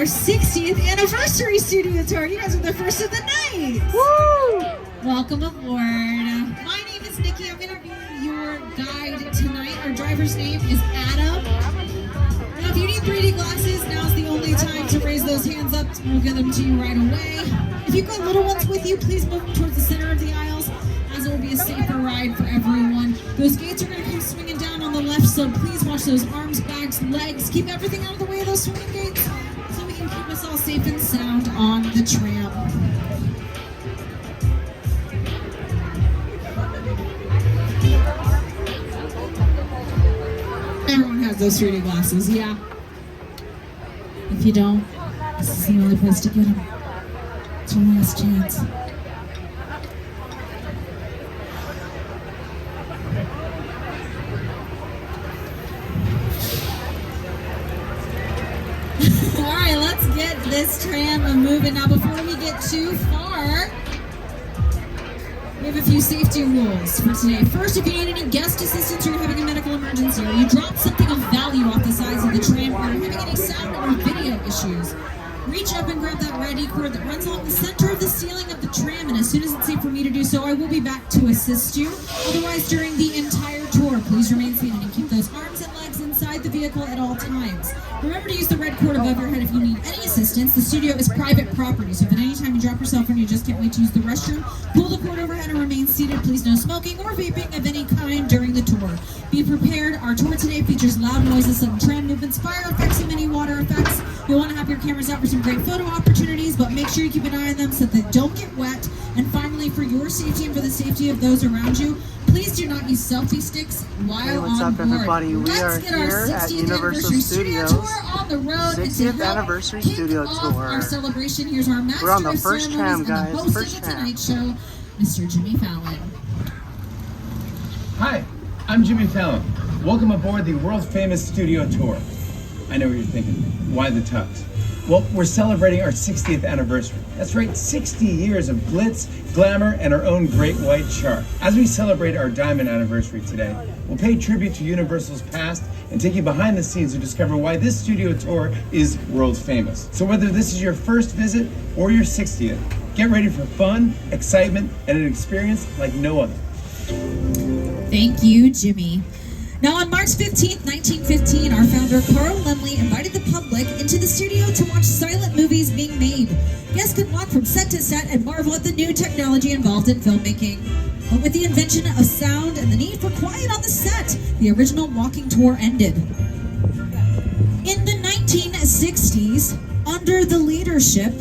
our 60th anniversary studio tour. You guys are the first of the night. Woo! Welcome aboard. My name is Nikki. I'm going to be your guide tonight. Our driver's name is Adam. Now, if you need 3D glasses, now's the only time to raise those hands up. We'll get them to you right away. If you've got little ones with you, please move them towards the center of the aisles, as it will be a safer ride for everyone. Those gates are going to come swinging down on the left, so please watch those arms, backs, legs. Keep everything out of the way of those swinging gates so we can keep us all safe and sound on the tram. Everyone has those 3D glasses, yeah. If you don't, this is the only place to get them. It's your last chance. Alright, let's get this tram moving. Now, before we get too far, we have a few safety rules for today. First, if you need any guest assistance or you're having a medical emergency, or you drop something of value off the sides of the tram, or you're having any sound or video issues, reach up and grab that red E-cord that runs along the center of the ceiling of the tram, and as soon as it's safe for me to do so, I will be back to assist you. Otherwise, during the entire tour, please remain seated and keep those arms and legs inside the vehicle at all times. Remember to use the red cord above your head if you need any assistance. The studio is private property, so if at any time you drop yourself and you just can't wait to use the restroom, pull the cord overhead and remain seated. Please no smoking or vaping of any kind during the tour. Be prepared. Our tour today features loud noises, sudden tram movements, fire effects, and many water effects. You'll want to have your cameras out for some great photo opportunities, but make sure you keep an eye on them so that they don't get wet. And finally, for your safety and for the safety of those around you, please do not use selfie sticks while what's on up, board. everybody? We are Let's get our here at 60th Universal anniversary Studios. studio tour on the road. 60th anniversary studio tour. Our celebration. Here's our master We're on the of first ceremonies tram, and the guys. host First of the tram. Tonight Show, Mr. Jimmy Fallon. Hi, I'm Jimmy Fallon. Welcome aboard the world famous studio tour. I know what you're thinking. Why the tux? Well, we're celebrating our 60th anniversary. That's right, 60 years of glitz, glamour, and our own great white shark. As we celebrate our diamond anniversary today, we'll pay tribute to Universal's past and take you behind the scenes to discover why this studio tour is world famous. So whether this is your first visit or your 60th, get ready for fun, excitement, and an experience like no other. Thank you, Jimmy. Now, on March 15th, 1915, our founder, Carl Laemmle, invited the public into the studio to watch silent movies being made. Guests could walk from set to set and marvel at the new technology involved in filmmaking. But with the invention of sound and the need for quiet on the set, the original walking tour ended. In the 1960s, under the leadership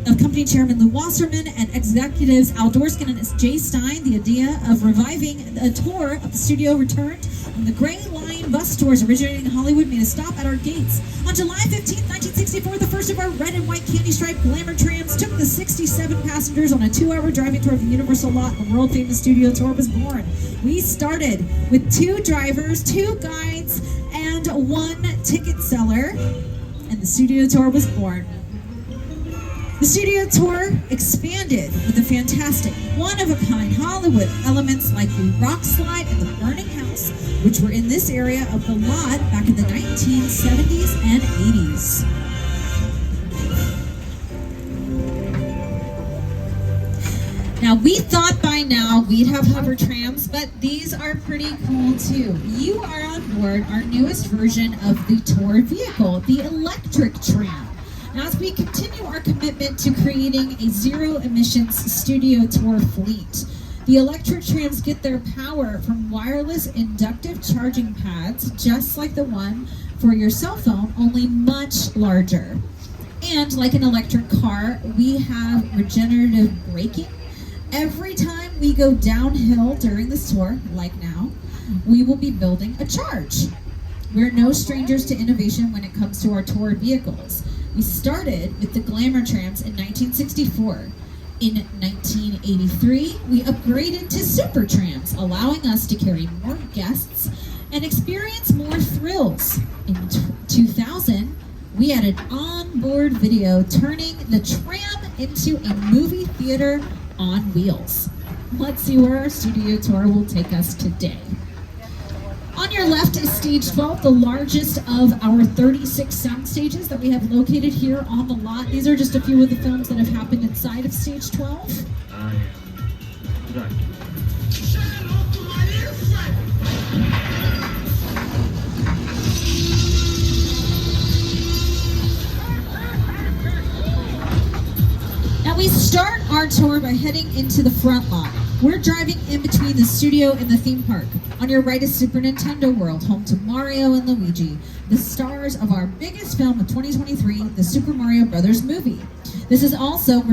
of company chairman Lou Wasserman and executives Al Dorskin and Jay Stein, the idea of reviving a tour of the studio returned, and the Gray Line bus tours originating in Hollywood made a stop at our gates. On July 15, 1964, the first of our red and white candy-striped glamour trams took the 67 passengers on a 2-hour driving tour of the Universal lot, and the world-famous studio tour was born. We started with 2 drivers, 2 guides, and 1 ticket seller, and the studio tour was born. The studio tour expanded with the fantastic, one-of-a-kind Hollywood elements like the rock slide and the burning house, which were in this area of the lot back in the 1970s and 80s. Now, we thought by now we'd have hover trams, but these are pretty cool too. You are on board our newest version of the tour vehicle, the electric tram. Now, as we continue our commitment to creating a zero-emissions studio tour fleet, the electric trams get their power from wireless inductive charging pads, just like the one for your cell phone, only much larger. And like an electric car, we have regenerative braking. Every time we go downhill during this tour, like now, we will be building a charge. We're no strangers to innovation when it comes to our tour vehicles. We started with the glamour trams in 1964. In 1983, we upgraded to super trams, allowing us to carry more guests and experience more thrills. In 2000, we added onboard video, turning the tram into a movie theater on wheels. Let's see where our studio tour will take us today. On your left is stage 12, the largest of our 36 sound stages that we have located here on the lot. These are just a few of the films that have happened inside of stage 12. Now we start our tour by heading into the front lot. We're driving in between the studio and the theme park. On your right is Super Nintendo World, home to Mario and Luigi, the stars of our biggest film of 2023, the Super Mario Brothers movie. This is also where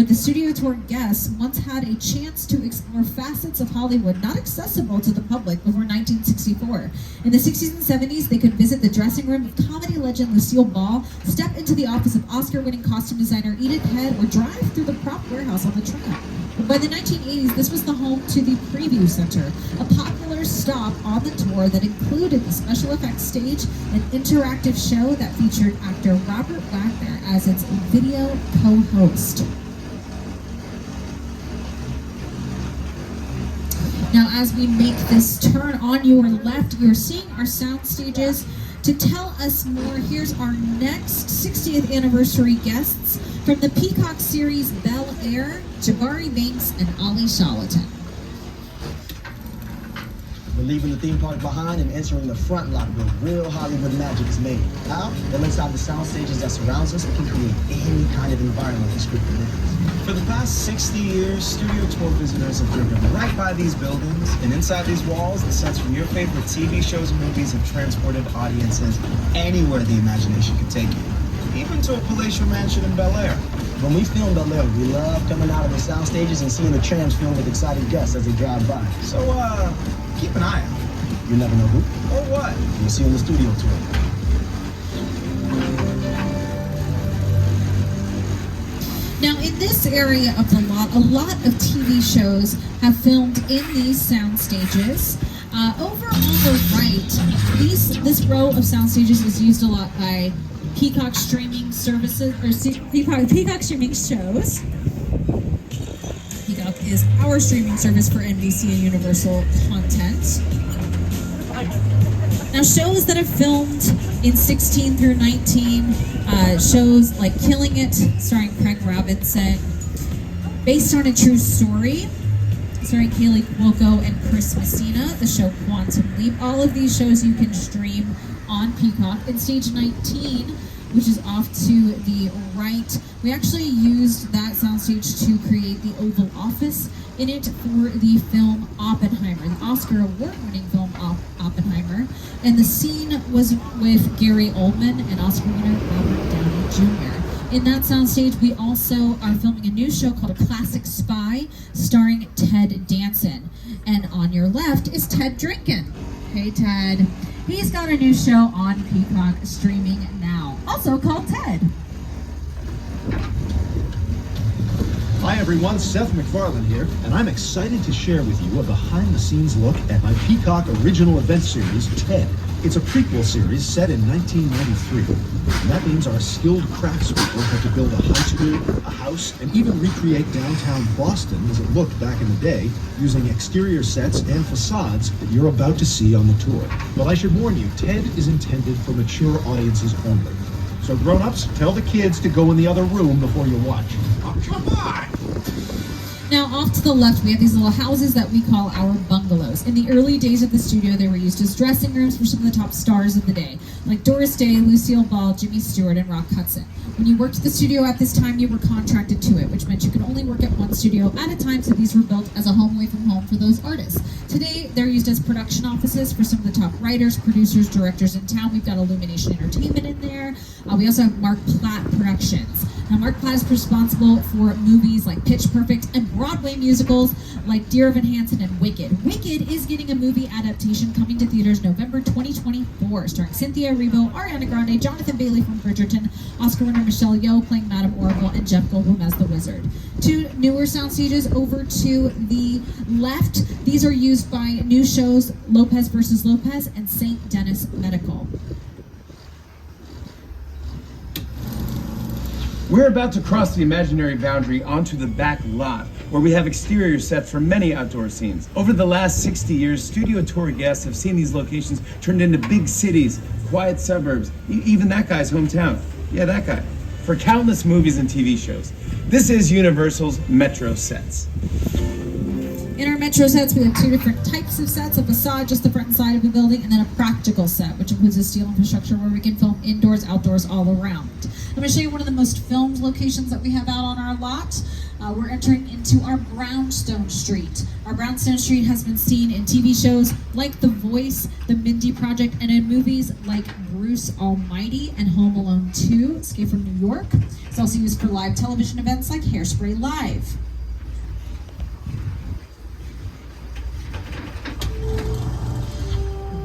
the studio tour guests once had a chance to explore facets of Hollywood not accessible to the public before 1964. In the 60s and 70s, they could visit the dressing room of comedy legend Lucille Ball, step into the office of Oscar-winning costume designer Edith Head, or drive through the prop warehouse on the tram. But by the 1980s, this was the home to the Preview Center, a popular stop on the tour that included the special effects stage, an interactive show that featured actor Robert Wagner as its video co-host. Now, as we make this turn on your left, you're seeing our sound stages. To tell us more, here's our next 60th anniversary guests from the Peacock series Bel Air, Jabari Banks and Ali Charlatan. We're leaving the theme park behind and entering the front lot where real Hollywood magic is made. How? Well, inside the sound stages that surrounds us, we can create any kind of environment the script delivers. For the past 60 years, studio tour visitors have driven right by these buildings, and inside these walls, the sets from your favorite TV shows and movies have transported audiences anywhere the imagination could take you, even to a palatial mansion in Bel Air. When we film Bel Air, we love coming out of the sound stages and seeing the trams filled with excited guests as they drive by. So, keep an eye out. You never know who. Or what? You'll see on the studio tour. Now, in this area of the lot, a lot of TV shows have filmed in these sound stages. Over on the right, this row of sound stages is used a lot by Peacock streaming services, or Peacock streaming shows. Peacock is our streaming service for NBC and Universal content. Now, shows that have filmed in 16 through 19, shows like Killing It, starring Craig Robinson, based on a true story, starring Kaylee Cuoco and Chris Messina, the show Quantum Leap. All of these shows you can stream on Peacock. In stage 19, which is off to the right, we actually used that soundstage to create the Oval Office in it for the film Oppenheimer, the Oscar award-winning film Oppenheimer. And the scene was with Gary Oldman and Oscar winner Robert Downey Jr. In that soundstage, we also are filming a new show called Classic Spy, starring Ted Danson. And on your left is Ted Drinkin. Hey, Ted. He's got a new show on Peacock streaming now, also called Ted. Hi everyone, Seth MacFarlane here, and I'm excited to share with you a behind-the-scenes look at my Peacock original event series, TED. It's a prequel series set in 1993. And that means our skilled craftspeople had to build a high school, a house, and even recreate downtown Boston as it looked back in the day, using exterior sets and facades that you're about to see on the tour. But I should warn you, TED is intended for mature audiences only. So grown-ups, tell the kids to go in the other room before you watch. Oh, come on! Now, off to the left, we have these little houses that we call our bungalows. In the early days of the studio, they were used as dressing rooms for some of the top stars of the day, like Doris Day, Lucille Ball, Jimmy Stewart, and Rock Hudson. When you worked at the studio at this time, you were contracted to it, which meant you could only work at one studio at a time, so these were built as a home away from home for those artists. Today, they're used as production offices for some of the top writers, producers, directors in town. We've got Illumination Entertainment in there. We also have Mark Platt Productions. Now, Mark Platt is responsible for movies like Pitch Perfect and Broadway musicals like Dear Evan Hansen and Wicked. Wicked is getting a movie adaptation coming to theaters November 2024, starring Cynthia Erivo, Ariana Grande, Jonathan Bailey from Bridgerton, Oscar winner Michelle Yeoh playing Madame Oracle, and Jeff Goldblum as the Wizard. Two newer sound stages over to the left. These are used by new shows Lopez vs. Lopez and St. Denis Medical. We're about to cross the imaginary boundary onto the back lot, where we have exterior sets for many outdoor scenes. Over the last 60 years, studio tour guests have seen these locations turned into big cities, quiet suburbs, even that guy's hometown. Yeah, that guy. For countless movies and TV shows. This is Universal's Metro Sets. In our Metro sets, we have two different types of sets: a facade, just the front and side of a building, and then a practical set, which includes a steel infrastructure where we can film indoors, outdoors, all around. I'm going to show you one of the most filmed locations that we have out on our lot. We're entering into our Brownstone Street. Our Brownstone Street has been seen in TV shows like The Voice, The Mindy Project, and in movies like Bruce Almighty and Home Alone 2, Escape from New York. It's also used for live television events like Hairspray Live.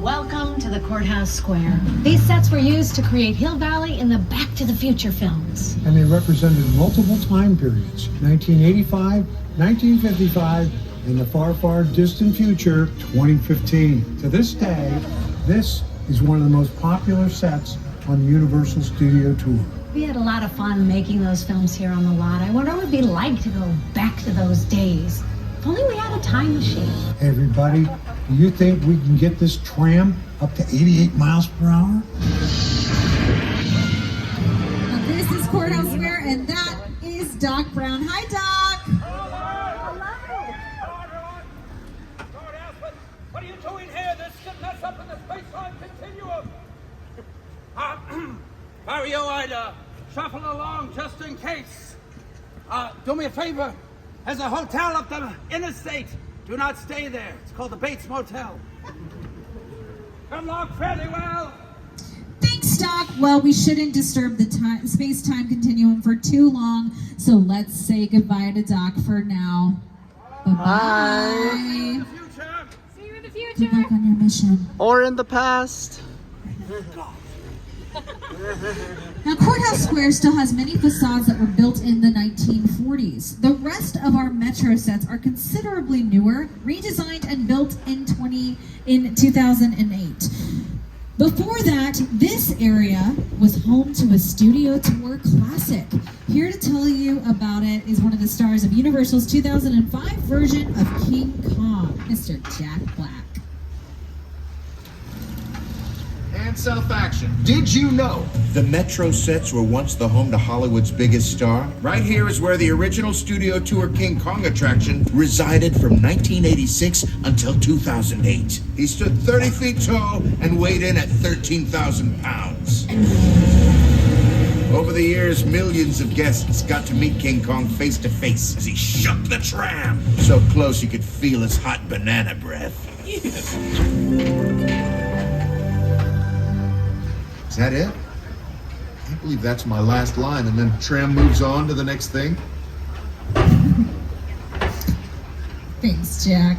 Welcome to the Courthouse Square. These sets were used to create Hill Valley in the Back to the Future films. And they represented multiple time periods: 1985, 1955, and the far, far distant future, 2015. To this day, this is one of the most popular sets on the Universal Studio Tour. We had a lot of fun making those films here on the lot. I wonder what it would be like to go back to those days. If only we had a time machine. Hey everybody, do you think we can get this tram up to 88 miles per hour? Now, this is Courthouse Square, and that is Doc Brown. Hi, Doc. What are you doing here? This should mess up in the space-time continuum. Mario, I'd shuffle along just in case. Do me a favor. There's a hotel up the interstate. Do not stay there. It's called the Bates Motel. Come along fairly well. Thanks, Doc. Well, we shouldn't disturb the space-time continuum for too long, so let's say goodbye to Doc for now. Bye-bye. See you in the future. Get back on your mission. Or in the past. Now, Courthouse Square still has many facades that were built in the 1940s. The rest of our Metro sets are considerably newer, redesigned and built in 2008. Before that, this area was home to a Studio Tour classic. Here to tell you about it is one of the stars of Universal's 2005 version of King Kong, Mr. Jack Black. And self-action. Did you know the Metro sets were once the home to Hollywood's biggest star? Right here is where the original Studio Tour King Kong attraction resided from 1986 until 2008. He stood 30 feet tall and weighed in at 13,000 pounds. Over the years, millions of guests got to meet King Kong face to face as he shook the tram. So close you could feel his hot banana breath. Is that it? I can't believe that's my last line, and then tram moves on to the next thing. Thanks, Jack.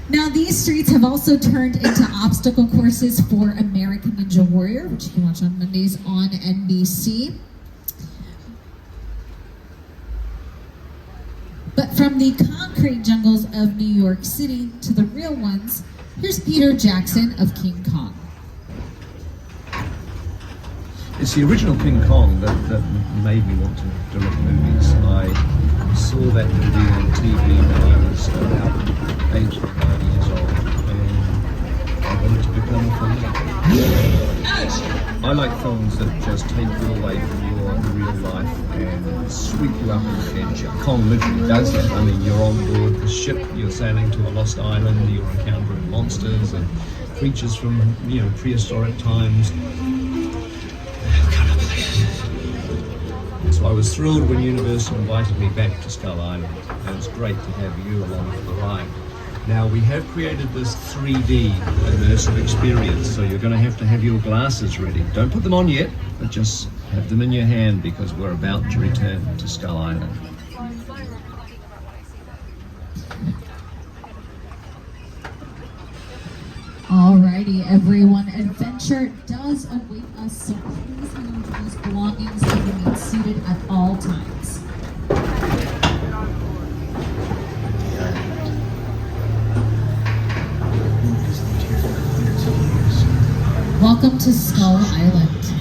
Now, these streets have also turned into obstacle courses for American Ninja Warrior, which you can watch on Mondays on NBC. But from the concrete jungles of New York City to the real ones, here's Peter Jackson of King Kong. It's the original King Kong that made me want to direct movies. I saw that movie on TV when I was about 8 or 9 years old, and I wanted to become a filmmaker. I like films that just take you away from your real life and sweep you up an adventure. Kong literally does that. I mean, you're on board the ship, you're sailing to a lost island, you're encountering monsters and creatures from, prehistoric times. So I was thrilled when Universal invited me back to Skull Island, and it was great to have you along for the ride. Now, we have created this 3D immersive experience, so you're going to have your glasses ready. Don't put them on yet, but just have them in your hand because we're about to return to Skull Island. Alrighty, everyone. Adventure does await us, so please hang on to those belongings and remain seated at all times. Welcome to Skull Island.